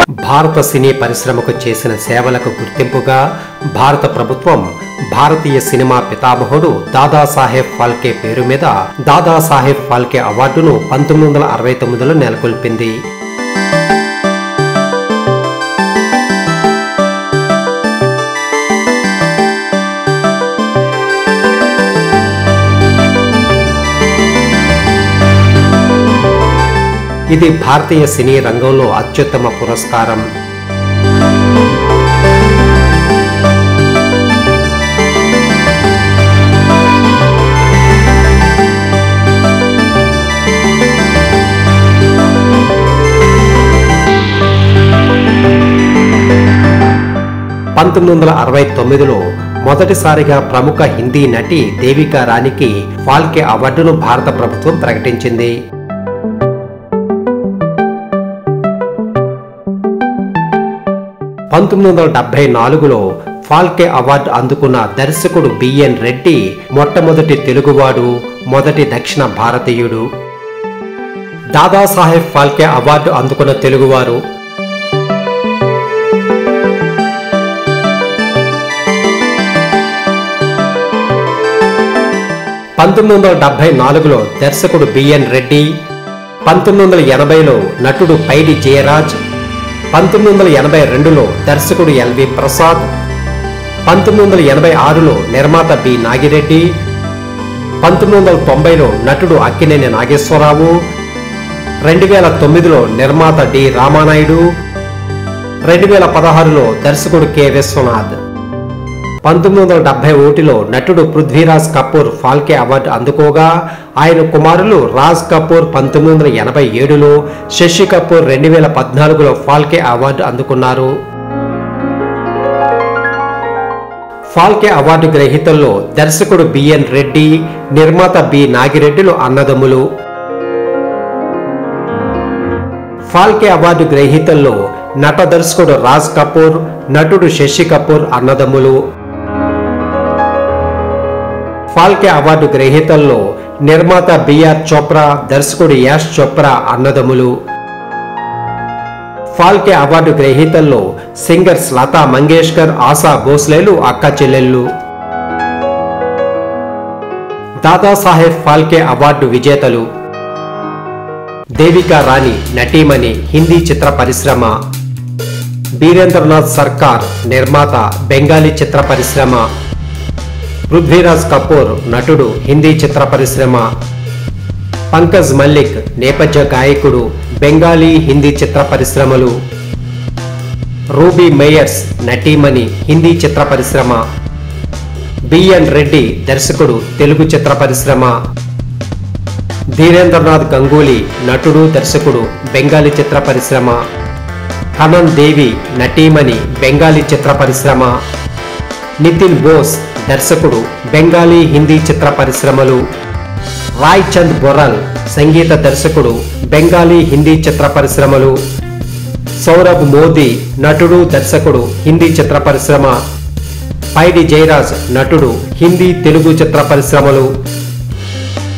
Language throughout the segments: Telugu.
భారత సినీ పరిశ్రమకు చేసిన సేవలకు గుర్తింపుగా భారత ప్రభుత్వం భారతీయ సినిమా పితామహుడు దాదాసాహెబ్ ఫాల్కే పేరు మీద దాదాసాహెబ్ ఫాల్కే అవార్డును 1969లో నెలకొల్పింది. ఇది భారతీయ సినీ రంగంలో అత్యుత్తమ పురస్కారం. లో మొదటిసారిగా ప్రముఖ హిందీ నటి దేవికా రాణికి ఫాల్కే అవార్డును భారత ప్రభుత్వం ప్రకటించింది. లో ఫాల్కే అవార్డు అందుకున్న దర్శకుడు బిఎన్ రెడ్డి మొట్టమొదటి తెలుగువాడు, మొదటి దక్షిణ భారతీయుడు. దాదాసాహెబ్ ఫాల్కే అవార్డు అందుకున్న తెలుగువారు 1974లో దర్శకుడు బిఎన్ రెడ్డి, 1980లో నటుడు పైడి జయరాజ్, 1982లో దర్శకుడు ఎల్వి ప్రసాద్, 1986లో నిర్మాత బి నాగిరెడ్డి, 1990లో నటుడు అక్కినేని నాగేశ్వరరావు, 2009లో నిర్మాత డి రామానాయుడు, 2016లో దర్శకుడు కె విశ్వనాథ్, 1971లో నటుడు పృథ్వీరాజ్ కపూర్ ఫాల్కే అవార్డు అందుకోగా ఆయన కుమారులు రాజ్ కపూర్ 1987లో, శశి కపూర్ 2014లో ఫాల్కే అవార్డు అందుకున్నారు. ఫాల్కే అవార్డు గ్రహీతల్లో దర్శకుడు బిఎన్ రెడ్డి, నిర్మాత బి నాగిరెడ్డిలు అన్నదమ్ములు. ఫాల్కే అవార్డు గ్రహీతల్లో నట దర్శకుడు రాజ్ కపూర్, నటుడు శశి కపూర్ అన్నదమ్ములు. ఫాల్కే అవార్డు గ్రహీతల్లో నిర్మాత బిఆర్ చోప్రా, దర్శకుడు యాష్ చోప్రా అన్నదమ్ములు. ఫాల్కే అవార్డు గ్రహీతల్లో సింగర్స్ లతా మంగేష్కర్, ఆశా భోస్లేలు అక్క చెల్లెళ్ళు. దాదాసాహెబ్ ఫాల్కే అవార్డు విజేతలు: దేవికా రాణి నటీమణి, హిందీ చిత్ర పరిశ్రమ. బీరేంద్రనాథ్ సర్కార్ నిర్మాత, బెంగాలీ చిత్ర పరిశ్రమ. పృథ్వీరాజ్ కపూర్ నటుడు, హిందీ చిత్ర పరిశ్రమ. పంకజ్ మల్లిక్ నేపథ్య గాయకుడు, బెంగాలీ, హిందీ చిత్ర పరిశ్రమలు. రూబీ మేయర్స్ నటీమణి, హిందీ చిత్ర పరిశ్రమ. బిఎన్ రెడ్డి దర్శకుడు, తెలుగు చిత్ర పరిశ్రమ. ధీరేంద్రనాథ్ గంగూలీ నటుడు, దర్శకుడు, బెంగాలీ చిత్ర పరిశ్రమ. హనన్ దేవి నటీమణి, బెంగాలీ చిత్ర పరిశ్రమ. నితిన్ బోస్ దర్శకుడు, బెంగాలీ, హిందీ చిత్ర పరిశ్రమలు. రాయ్ చంద్ బొరల్ సంగీత దర్శకుడు, బెంగాలీ, హిందీ చిత్ర పరిశ్రమలు. సౌరభ్ మోదీ నటుడు, దర్శకుడు, హిందీ చిత్ర పరిశ్రమ. పైడి జయరాజ్ నటుడు, హిందీ, తెలుగు చిత్ర పరిశ్రమలు.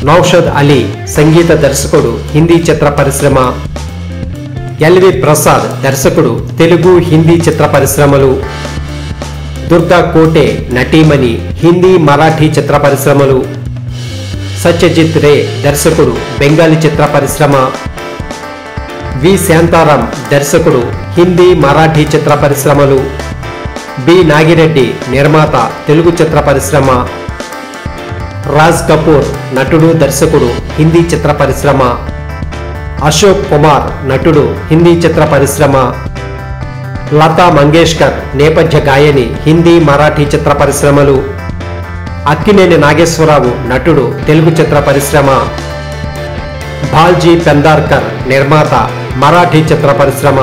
నౌషద్ అలీ సంగీత దర్శకుడు, హిందీ చిత్ర పరిశ్రమ. ఎల్వి ప్రసాద్ దర్శకుడు, తెలుగు, హిందీ చిత్ర పరిశ్రమలు. దుర్గా కోటే నటీమణి, హిందీ, మరాఠీ చిత్ర పరిశ్రమలు. సత్యజిత్ రే దర్శకుడు, బెంగాలీ చిత్ర పరిశ్రమ. వి శాంతారాం దర్శకుడు, హిందీ, మరాఠీ చిత్ర పరిశ్రమలు. బి నాగిరెడ్డి నిర్మాత, తెలుగు చిత్ర పరిశ్రమ. రాజ్ కపూర్ నటుడు, దర్శకుడు, హిందీ చిత్ర పరిశ్రమ. అశోక్ కుమార్ నటుడు, హిందీ చిత్ర పరిశ్రమ. లతా మంగేష్కర్ నేపథ్య గాయని, హిందీ, మరాఠీ చిత్ర పరిశ్రమలు. అక్కినేని నాగేశ్వరరావు నటుడు, తెలుగు చిత్ర పరిశ్రమ. బాల్జీ పెందార్కర్ నిర్మాత, మరాఠీ చిత్ర పరిశ్రమ.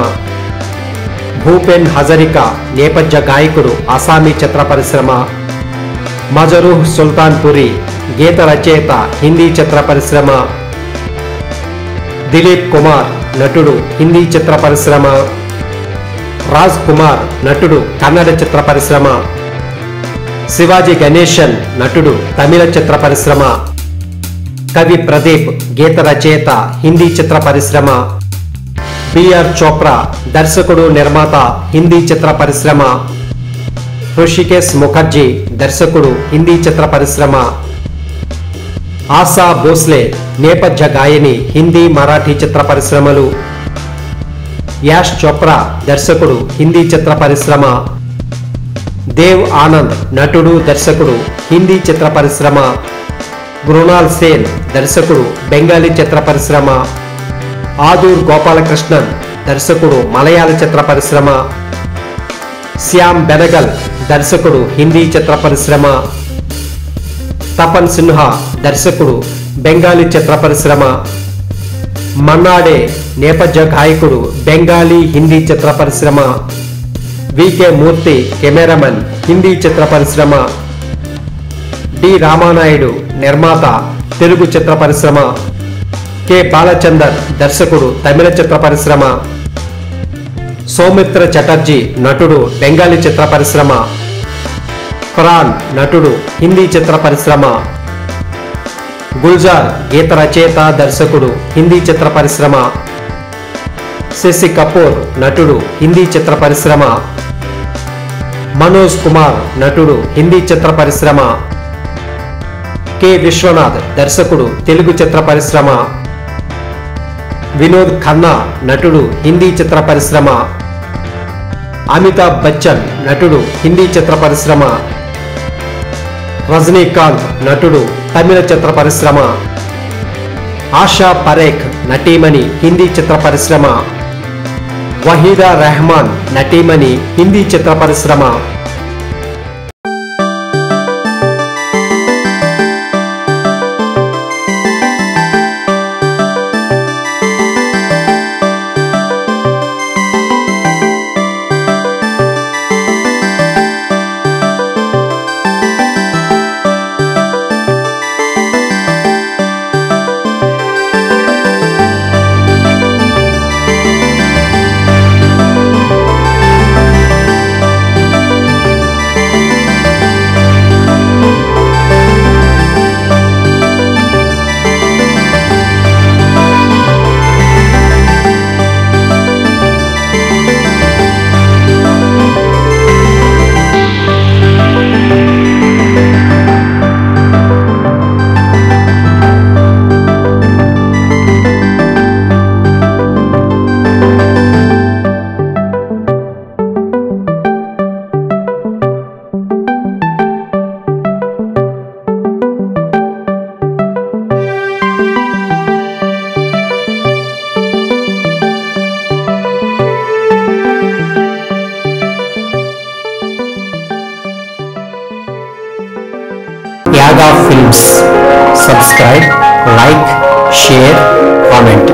భూపెన్ హజరికా నేపథ్య గాయకుడు, అసామీ చిత్ర పరిశ్రమ. మజరూహ్ సుల్తాన్పురి గీత రచయిత, హిందీ చిత్ర పరిశ్రమ. దిలీప్ కుమార్ నటుడు, హిందీ చిత్ర పరిశ్రమ. రాజ్ కుమార్ నటుడు, కన్నడ చిత్ర పరిశ్రమ. శివాజీ గణేశన్ నటుడు, తమిళ చిత్ర పరిశ్రమ. కవి ప్రదీప్ గీత రచయిత, హిందీ చిత్ర పరిశ్రమ. బిఆర్ చోప్రా దర్శకుడు నిర్మాత హిందీ చిత్ర పరిశ్రమ. హృషికేశ్ ముఖర్జీ దర్శకుడు హిందీ చిత్ర పరిశ్రమ. ఆశా భోస్లే నేపథ్య గాయని హిందీ మరాఠీ చిత్ర పరిశ్రమలు. యాష్ చోప్రా దర్శకుడు హిందీ చిత్ర పరిశ్రమ. దేవ్ ఆనంద్ నటుడు దర్శకుడు హిందీ చిత్ర పరిశ్రమ. మృణాల్ సేన్ దర్శకుడు బెంగాలీ చిత్ర పరిశ్రమ. ఆదూర్ గోపాలకృష్ణన్ దర్శకుడు మలయాళ చిత్ర పరిశ్రమ. శ్యామ్ బెనగల్ దర్శకుడు హిందీ చిత్ర పరిశ్రమ. తపన్ సిన్హా దర్శకుడు బెంగాలీ చిత్ర పరిశ్రమ. మన్నాడే నేపథ్య గాయకుడు బెంగాలీ హిందీ చిత్ర పరిశ్రమ. వికే మూర్తి కెమెరామన్ హిందీ చిత్ర పరిశ్రమ. డి రామానాయుడు నిర్మాత తెలుగు చిత్ర పరిశ్రమ. కె బాలచందర్ దర్శకుడు తమిళ చిత్ర పరిశ్రమ. సౌమిత్ర చటర్జీ నటుడు బెంగాలీ చిత్ర పరిశ్రమ. ఫరాన్ నటుడు హిందీ చిత్ర పరిశ్రమ. గుల్జార్ గీత రచయిత దర్శకుడు హిందీ చిత్ర పరిశ్రమ. శశి కపూర్ నటుడు హిందీ చిత్ర పరిశ్రమ. మనోజ్ కుమార్ నటుడు హిందీ చిత్ర పరిశ్రమ. కె విశ్వనాథ్ దర్శకుడు తెలుగు చిత్ర పరిశ్రమ. వినోద్ ఖన్నా నటుడు హిందీ చిత్ర పరిశ్రమ. అమితాబ్ బచ్చన్ నటుడు హిందీ చిత్ర పరిశ్రమ. రజనీకాంత్ నటుడు తమిళ చిత్ర పరిశ్రమ. ఆశా పరేఖ్ నటీమణి హిందీ చిత్ర పరిశ్రమ. వహీదా రెహమాన్ నటీమణి హిందీ చిత్ర పరిశ్రమ. Yaga Films. Subscribe, like, share, comment.